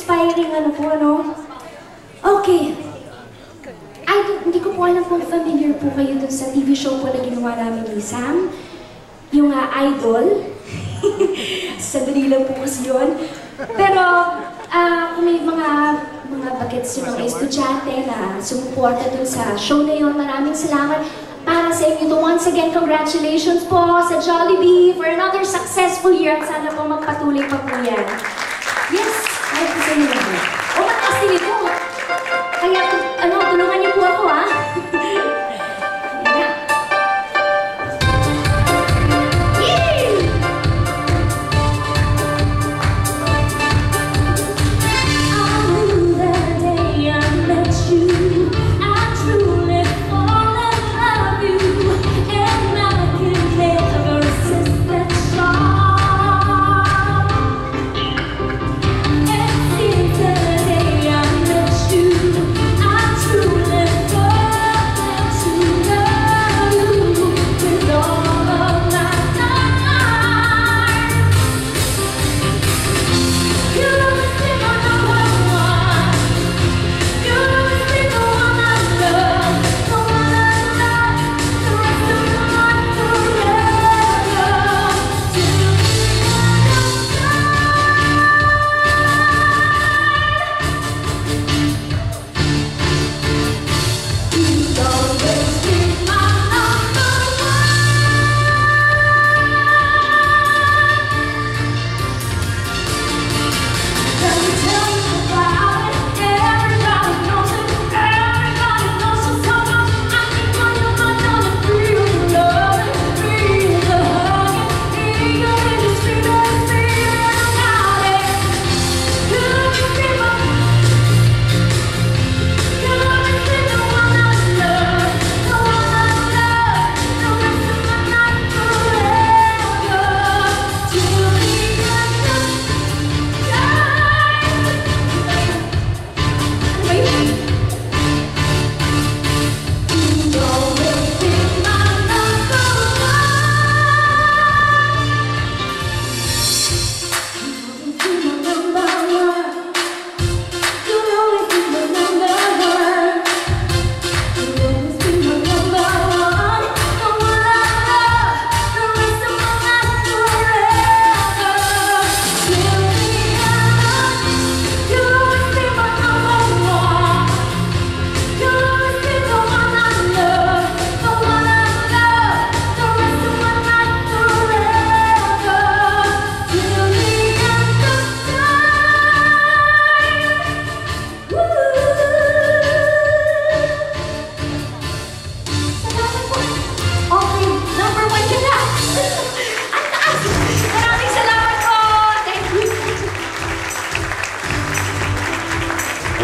inspiring ano po, ano? Okay. Hindi ko po alam kung familiar po kayo dun sa TV show po na ginawa namin ni Sam. Yung Idol. Sandali lang po kasi yun. Pero, kung may mga bagets yung mga estudyante na sumuporta dun sa show na yun, maraming salamat para sa inyo. Once again, congratulations po sa Jollibee for another successful year at sana po magpatuloy pa po yan. Yes, kahit po sa inyo naman. O, mataas din ito. Kaya, tulungan niyo po ako, ha?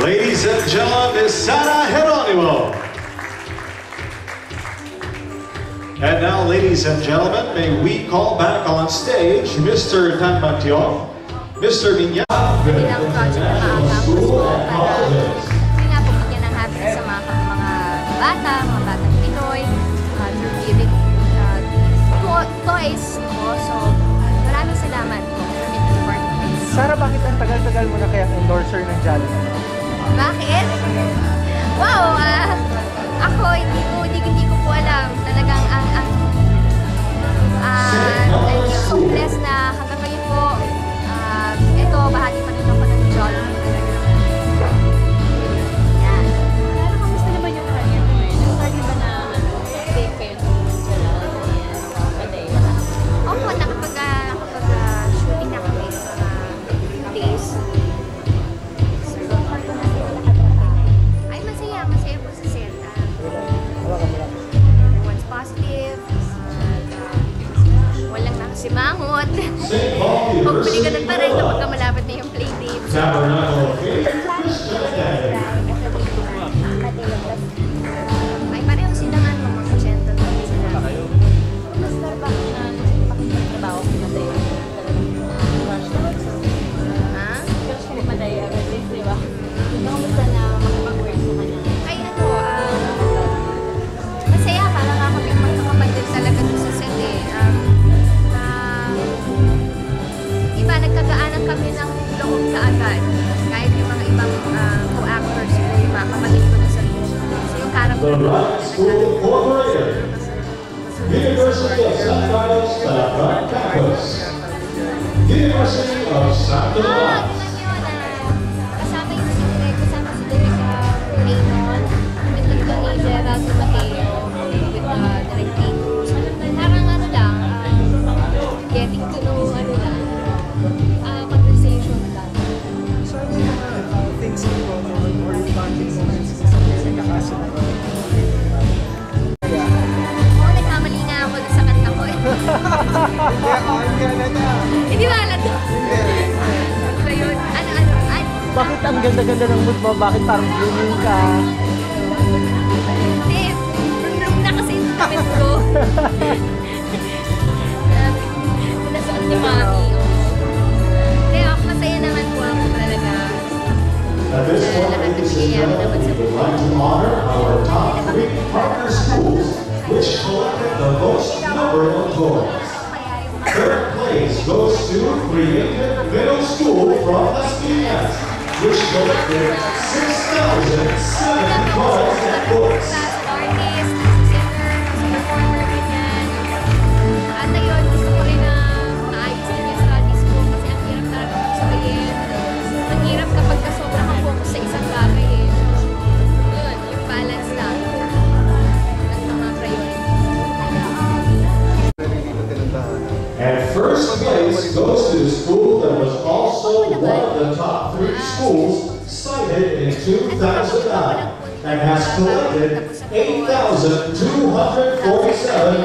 Ladies and gentlemen, Miss Sara Geronimo. And now, ladies and gentlemen, may we call back on stage Mr. Tan Bationg, Mr. Minya. Bilang project na makakapos po para nga po bigyan ng happiness sa mga batang Pinoy, through giving toys po. So, maraming salamat po for making part of this. Sara, bakit ang tagal-tagal mo na kayang endorser ng Jollibee? Bakit? Wow! Ako, hindi ko po alam. Talagang I'm so blessed na hanggang ngayon po, ito, bahagi pa rin ako ng Jollibee. Yan. Pero kamusta naman yung career mo ngayon? Start ba na take kayo sa Madeira? Opo, nakapag-shooting na kami days. Ay, masaya po sa set. Everyone's positive. Walang nakasimangot. Pagpaliganan pa rin kapag malapit na yung playdate. Ay, pareho silang mga gentleman sila. Kamusta ba na pakikipagtrabaho sa Madeira? Ha? Crush ka ni Madeira, di ba? Kamusta na makapag-work sa kanya? Ay, masaya. Parang nga kami magkakapagdil talaga dun sa set eh. Iba, nagkagaanan kami ng loob kaagad. Kahit University of San Carlos, Calafran Campus. University of Santo Tomas. Kasama yung si Direk, kasama si Direk Raynon, with the Gerald Mateo, with Direk Titus. Parang ano lang, getting to know, conversation lang. So, ano yung mga things in common or bonding moments sa nagkakasunod? Oo, nagkamali nga ako sa kanta ko eh. Hindi ba alam to? So yun, Bakit ang ganda-ganda ng mood mo? Bakit parang blooming ka? Hindi, nung na kasi yung damit ko. Nasuot ni Mami. Hindi, ako masaya naman po ako talaga. At this point, ladies and gentlemen, we would like to honor our top 3 partner schools, which collected the most number of toys. Third place goes to Creative Middle School from Las Piñas, which collected 6,007 toys and books. Artist, singer, performer, ganyan. At ayun, gusto ko rin na maayos din yung studies ko kasi ang hirap talaga magsabayin. Ang hirap kapag sobrang ka-focus sa isang bagay eh. Yun, yung balance lang. At mga priorities. And first place goes to the school that was also one of the top 3 schools cited in 2009 and has collected 8,247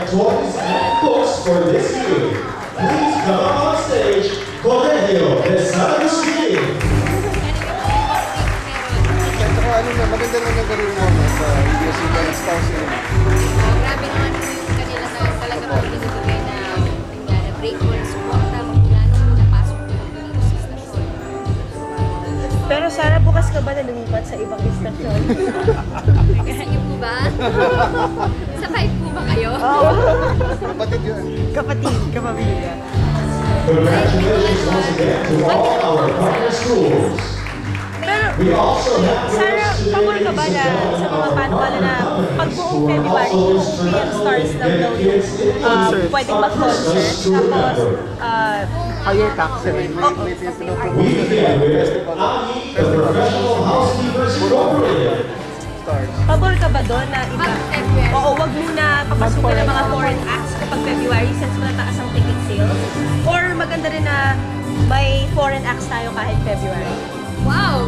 toys and books for this year. Please come up on stage, Colegio de San Agustin. Ito ko, maganda lang yung gawin mo sa ABS Events House. Grabe naman yung kanila talaga magbibigay na break or suporta mula nung napasok ko dito sa stasyon. Pero Sarah, bukas ka ba na lumipat sa ibang istasyon? Gusto niyo po ba? Sabay po ba kayo? Kapatid yun. Kapatid, kapamilya. Congratulations once again to all our partner schools. Pero, We also have Sarah, pabor ka ba na sa mga panwala na pag buong February, yung PM Stars lang daw yung pwedeng mag-concert, tapos, Higher tax rate. We begin with Ani, the Professional Housekeepers Incorporated. pabor ka ba doon na iba? Mag-February. Oo, wag muna papasukin ng mga foreign acts kapag February since matataas ang ticket sales. Or maganda rin na may foreign acts tayo kahit February. Wow!